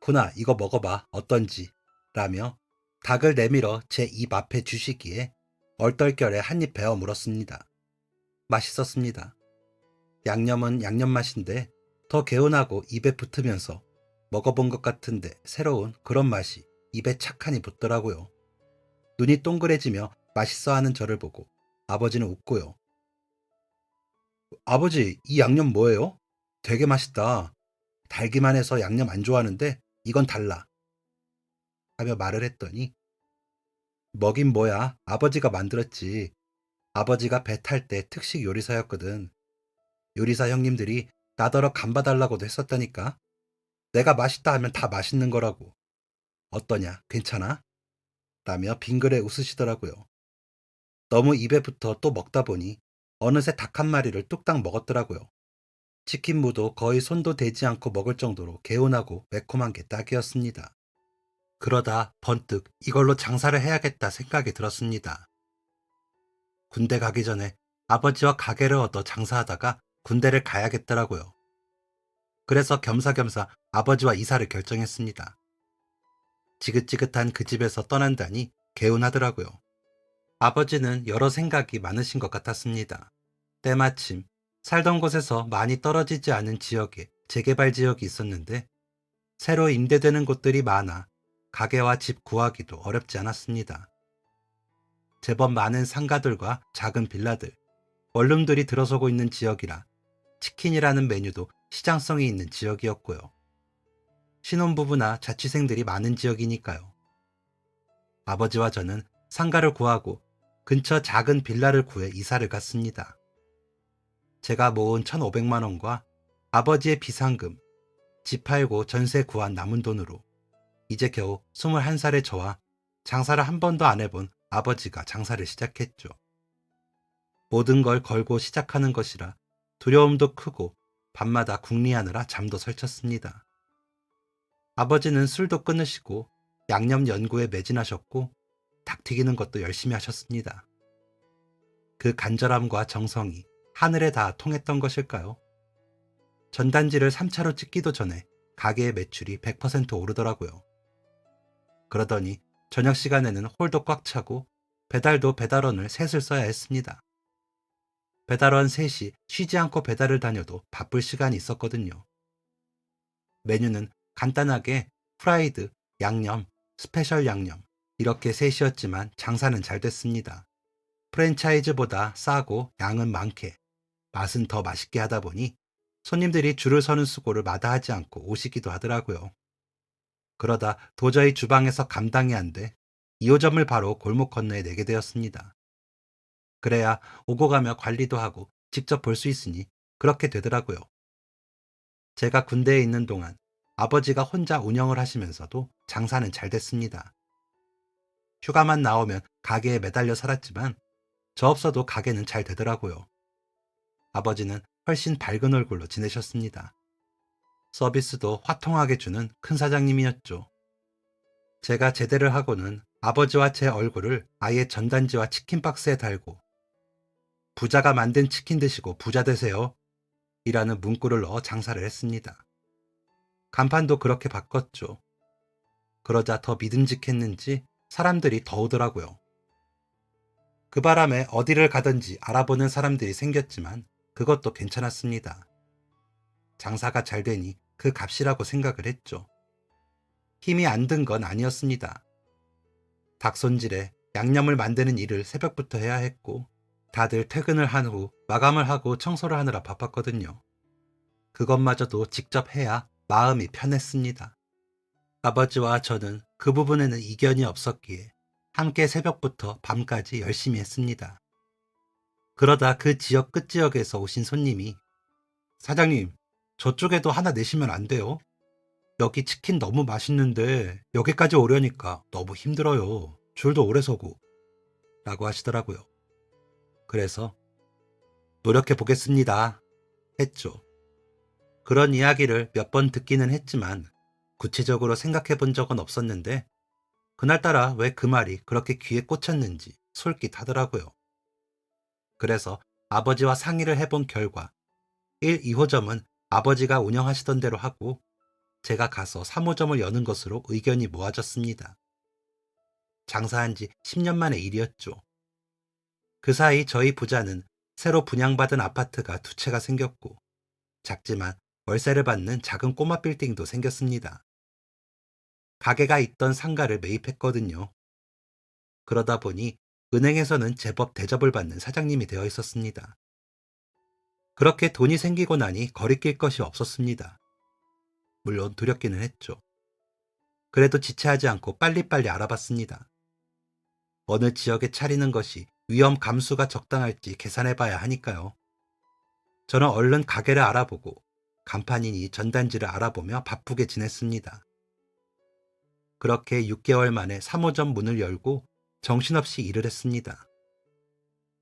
S1: 훈아 이거 먹어봐 어떤지 라며 닭을 내밀어 제 입 앞에 주시기에 얼떨결에 한 입 베어 물었습니다. 맛있었습니다. 양념은 양념 맛인데 더 개운하고 입에 붙으면서 먹어본 것 같은데 새로운 그런 맛이 입에 착하니 붙더라고요. 눈이 동그래지며 맛있어하는 저를 보고 아버지는 웃고요. 아버지 이 양념 뭐예요? 되게 맛있다. 달기만 해서 양념 안 좋아하는데 이건 달라. 하며 말을 했더니 뭐긴 뭐야 아버지가 만들었지. 아버지가 배 탈 때 특식 요리사였거든. 요리사 형님들이 나더러 간 봐달라고도 했었다니까. 내가 맛있다 하면 다 맛있는 거라고. 어떠냐 괜찮아? 라며 빙그레 웃으시더라고요. 너무 입에 붙어 또 먹다 보니 어느새 닭 한 마리를 뚝딱 먹었더라고요. 치킨 무도 거의 손도 대지 않고 먹을 정도로 개운하고 매콤한 게 딱이었습니다. 그러다 번뜩 이걸로 장사를 해야겠다 생각이 들었습니다. 군대 가기 전에 아버지와 가게를 얻어 장사하다가 군대를 가야겠더라고요. 그래서 겸사겸사 아버지와 이사를 결정했습니다. 지긋지긋한 그 집에서 떠난다니 개운하더라고요. 아버지는 여러 생각이 많으신 것 같았습니다. 때마침 살던 곳에서 많이 떨어지지 않은 지역에 재개발 지역이 있었는데 새로 임대되는 곳들이 많아 가게와 집 구하기도 어렵지 않았습니다. 제법 많은 상가들과 작은 빌라들, 원룸들이 들어서고 있는 지역이라 치킨이라는 메뉴도 시장성이 있는 지역이었고요. 신혼부부나 자취생들이 많은 지역이니까요. 아버지와 저는 상가를 구하고 근처 작은 빌라를 구해 이사를 갔습니다. 제가 모은 1,500만 원과 아버지의 비상금, 집 팔고 전세 구한 남은 돈으로 이제 겨우 21살의 저와 장사를 한 번도 안 해본 아버지가 장사를 시작했죠. 모든 걸 걸고 시작하는 것이라 두려움도 크고 밤마다 궁리하느라 잠도 설쳤습니다. 아버지는 술도 끊으시고 양념 연구에 매진하셨고 닭 튀기는 것도 열심히 하셨습니다. 그 간절함과 정성이 하늘에 다 통했던 것일까요? 전단지를 3차로 찍기도 전에 가게의 매출이 100% 오르더라고요. 그러더니 저녁 시간에는 홀도 꽉 차고 배달도 배달원을 셋을 써야 했습니다. 배달원 셋이 쉬지 않고 배달을 다녀도 바쁠 시간이 있었거든요. 메뉴는 간단하게 프라이드, 양념, 스페셜 양념 이렇게 셋이었지만 장사는 잘 됐습니다. 프랜차이즈보다 싸고 양은 많게 맛은 더 맛있게 하다 보니 손님들이 줄을 서는 수고를 마다하지 않고 오시기도 하더라고요. 그러다 도저히 주방에서 감당이 안 돼 2호점을 바로 골목 건너에 내게 되었습니다. 그래야 오고 가며 관리도 하고 직접 볼 수 있으니 그렇게 되더라고요. 제가 군대에 있는 동안 아버지가 혼자 운영을 하시면서도 장사는 잘 됐습니다. 휴가만 나오면 가게에 매달려 살았지만 저 없어도 가게는 잘 되더라고요. 아버지는 훨씬 밝은 얼굴로 지내셨습니다. 서비스도 화통하게 주는 큰 사장님이었죠. 제가 제대를 하고는 아버지와 제 얼굴을 아예 전단지와 치킨 박스에 달고 부자가 만든 치킨 드시고 부자 되세요 이라는 문구를 넣어 장사를 했습니다. 간판도 그렇게 바꿨죠. 그러자 더 믿음직했는지 사람들이 더 오더라고요. 그 바람에 어디를 가든지 알아보는 사람들이 생겼지만 그것도 괜찮았습니다. 장사가 잘 되니 그 값이라고 생각을 했죠. 힘이 안 든 건 아니었습니다. 닭 손질에 양념을 만드는 일을 새벽부터 해야 했고 다들 퇴근을 한 후 마감을 하고 청소를 하느라 바빴거든요. 그것마저도 직접 해야 마음이 편했습니다. 아버지와 저는 그 부분에는 이견이 없었기에 함께 새벽부터 밤까지 열심히 했습니다. 그러다 그 지역 끝지역에서 오신 손님이 사장님, 저쪽에도 하나 내시면 안 돼요? 여기 치킨 너무 맛있는데 여기까지 오려니까 너무 힘들어요. 줄도 오래 서고 라고 하시더라고요. 그래서 노력해 보겠습니다 했죠. 그런 이야기를 몇 번 듣기는 했지만 구체적으로 생각해 본 적은 없었는데 그날따라 왜 그 말이 그렇게 귀에 꽂혔는지 솔깃하더라고요. 그래서 아버지와 상의를 해본 결과 1, 2호점은 아버지가 운영하시던 대로 하고 제가 가서 3호점을 여는 것으로 의견이 모아졌습니다. 장사한 지 10년 만의 일이었죠. 그 사이 저희 부자는 새로 분양받은 아파트가 2채가 생겼고 작지만 월세를 받는 작은 꼬마 빌딩도 생겼습니다. 가게가 있던 상가를 매입했거든요. 그러다 보니 은행에서는 제법 대접을 받는 사장님이 되어 있었습니다. 그렇게 돈이 생기고 나니 거리낄 것이 없었습니다. 물론 두렵기는 했죠. 그래도 지체하지 않고 빨리빨리 알아봤습니다. 어느 지역에 차리는 것이 위험 감수가 적당할지 계산해봐야 하니까요. 저는 얼른 가게를 알아보고 간판이니 전단지를 알아보며 바쁘게 지냈습니다. 그렇게 6개월 만에 3호점 문을 열고 정신없이 일을 했습니다.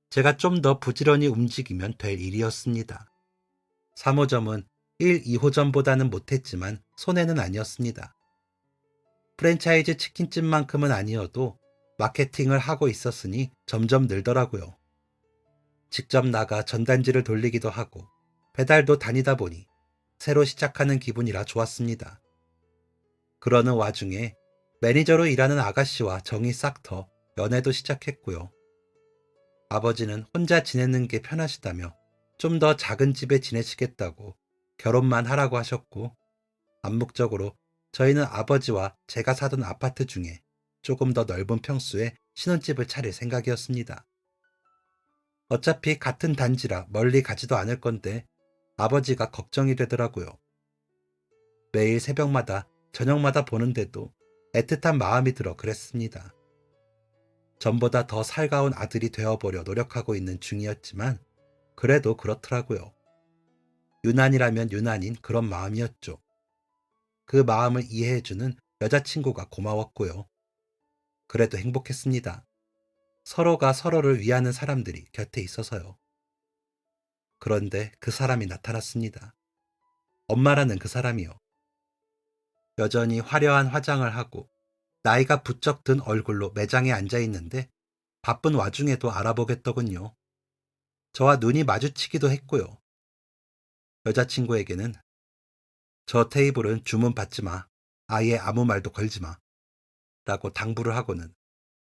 S1: 제가 좀 더 부지런히 움직이면 될 일이었습니다. 3호점은 1, 2호점보다는 못했지만 손해는 아니었습니다. 프랜차이즈 치킨집만큼은 아니어도 마케팅을 하고 있었으니 점점 늘더라고요. 직접 나가 전단지를 돌리기도 하고 배달도 다니다 보니 새로 시작하는 기분이라 좋았습니다. 그러는 와중에 매니저로 일하는 아가씨와 정이 싹 터 연애도 시작했고요. 아버지는 혼자 지내는 게 편하시다며 좀 더 작은 집에 지내시겠다고 결혼만 하라고 하셨고 암묵적으로 저희는 아버지와 제가 사던 아파트 중에 조금 더 넓은 평수에 신혼집을 차릴 생각이었습니다. 어차피 같은 단지라 멀리 가지도 않을 건데 아버지가 걱정이 되더라고요. 매일 새벽마다 저녁마다 보는데도 애틋한 마음이 들어 그랬습니다. 전보다 더 살가운 아들이 되어보려 노력하고 있는 중이었지만 그래도 그렇더라고요. 유난이라면 유난인 그런 마음이었죠. 그 마음을 이해해주는 여자친구가 고마웠고요. 그래도 행복했습니다. 서로가 서로를 위하는 사람들이 곁에 있어서요. 그런데 그 사람이 나타났습니다. 엄마라는 그 사람이요. 여전히 화려한 화장을 하고 나이가 부쩍 든 얼굴로 매장에 앉아 있는데 바쁜 와중에도 알아보겠더군요. 저와 눈이 마주치기도 했고요. 여자친구에게는 저 테이블은 주문 받지 마. 아예 아무 말도 걸지 마. 라고 당부를 하고는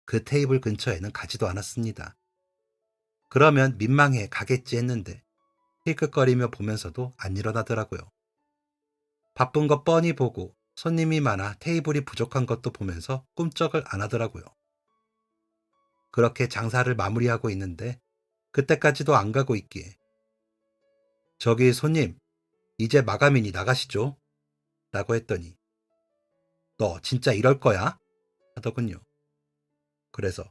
S1: 그 테이블 근처에는 가지도 않았습니다. 그러면 민망해 가겠지 했는데 힐끗거리며 보면서도 안 일어나더라고요. 바쁜 거 뻔히 보고 손님이 많아 테이블이 부족한 것도 보면서 꿈쩍을 안 하더라고요. 그렇게 장사를 마무리하고 있는데 그때까지도 안 가고 있기에 저기 손님, 이제 마감이니 나가시죠? 라고 했더니 너 진짜 이럴 거야? 하더군요. 그래서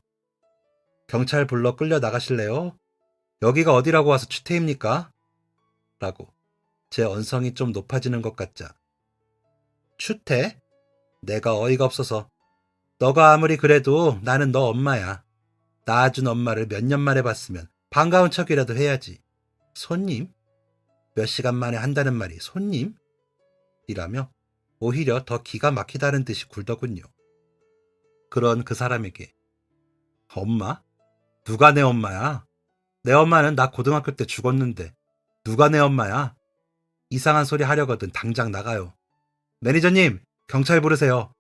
S1: 경찰 불러 끌려 나가실래요? 여기가 어디라고 와서 추태입니까? 라고 제 언성이 좀 높아지는 것 같자 추태? 내가 어이가 없어서 너가 아무리 그래도 나는 너 엄마야. 낳아준 엄마를 몇 년 만에 봤으면 반가운 척이라도 해야지. 손님? 몇 시간 만에 한다는 말이 손님? 이라며 오히려 더 기가 막히다는 듯이 굴더군요. 그런 그 사람에게 엄마? 누가 내 엄마야? 내 엄마는 나 고등학교 때 죽었는데 누가 내 엄마야? 이상한 소리 하려거든 당장 나가요. 매니저님, 경찰 부르세요.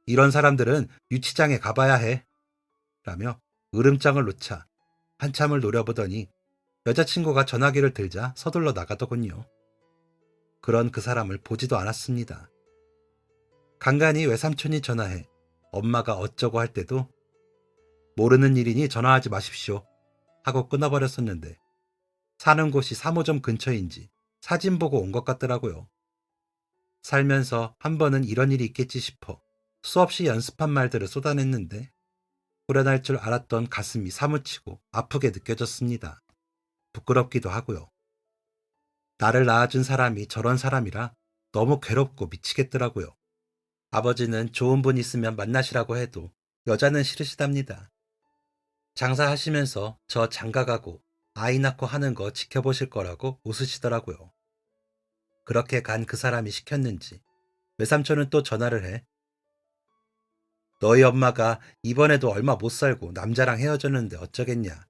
S1: 이런 사람들은 유치장에 가봐야 해. 라며 으름장을 놓자 한참을 노려보더니 여자친구가 전화기를 들자 서둘러 나가더군요. 그런 그 사람을 보지도 않았습니다. 간간히 외삼촌이 전화해 엄마가 어쩌고 할 때도 모르는 일이니 전화하지 마십시오 하고 끊어버렸었는데 사는 곳이 3호점 근처인지 사진 보고 온 것 같더라고요. 살면서 한 번은 이런 일이 있겠지 싶어 수없이 연습한 말들을 쏟아냈는데 후련할 줄 알았던 가슴이 사무치고 아프게 느껴졌습니다. 부끄럽기도 하고요. 나를 낳아준 사람이 저런 사람이라 너무 괴롭고 미치겠더라고요. 아버지는 좋은 분 있으면 만나시라고 해도 여자는 싫으시답니다. 장사하시면서 저 장가가고 아이 낳고 하는 거 지켜보실 거라고 웃으시더라고요. 그렇게 간 그 사람이 시켰는지 외삼촌은 또 전화를 해 너희 엄마가 이번에도 얼마 못 살고 남자랑 헤어졌는데 어쩌겠냐.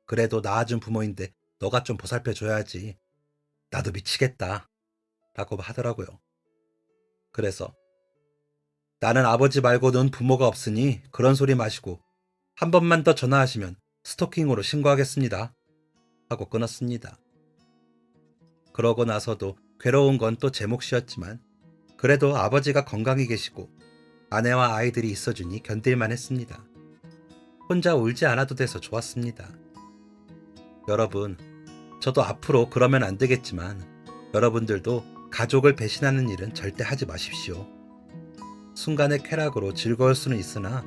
S1: 그래도 낳아준 부모인데 너가 좀 보살펴줘야지. 나도 미치겠다. 라고 하더라고요. 그래서 나는 아버지 말고는 부모가 없으니 그런 소리 마시고 한 번만 더 전화하시면 스토킹으로 신고하겠습니다. 하고 끊었습니다. 그러고 나서도 괴로운 건 또 제 몫이었지만 그래도 아버지가 건강히 계시고 아내와 아이들이 있어주니 견딜만 했습니다. 혼자 울지 않아도 돼서 좋았습니다. 여러분, 저도 앞으로 그러면 안 되겠지만 여러분들도 가족을 배신하는 일은 절대 하지 마십시오. 순간의 쾌락으로 즐거울 수는 있으나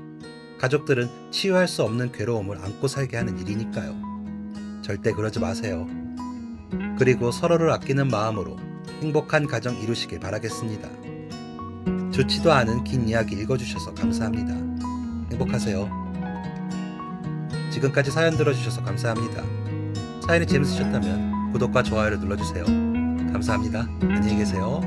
S1: 가족들은 치유할 수 없는 괴로움을 안고 살게 하는 일이니까요. 절대 그러지 마세요. 그리고 서로를 아끼는 마음으로 행복한 가정 이루시길 바라겠습니다. 좋지도 않은 긴 이야기 읽어주셔서 감사합니다. 행복하세요. 지금까지 사연 들어주셔서 감사합니다. 사연이 재밌으셨다면 구독과 좋아요를 눌러주세요. 감사합니다. 안녕히 계세요.